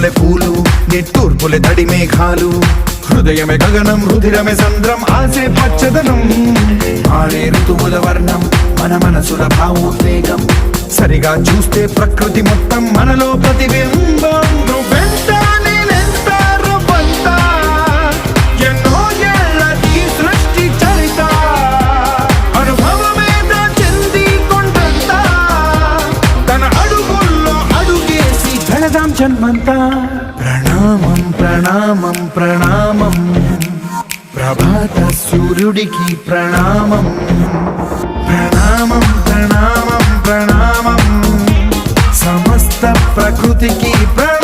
కనులే పూలు నిట్టూర్పులే తడి మేఘాలు హృదయమే గగనం రుధిరమే సంద్రం ఆసే పచ్చదనం ఆడే ఋతువుల వర్ణం మన మనసుల భావోద్వేగం సరిగా చూస్తే ప్రకృతి మొత్తం మనలో ప్రతిబింబం నువ్వెంత నేనెంత రవ్వంత ఎన్నో ఏళ్ళది సృష్టి చరిత అనుభవమేద చెంది కొండంత తన అడుగుల్లో అడుగేసి వెళదాం జన్మంతా ప్రణామం ప్రణామం ప్రణామం ప్రభాత సూర్యుడికి ప్రణామం ప్రణామం ప్రణామం ప్రణామం సమస్త ప్రకృతికి ప్రణామం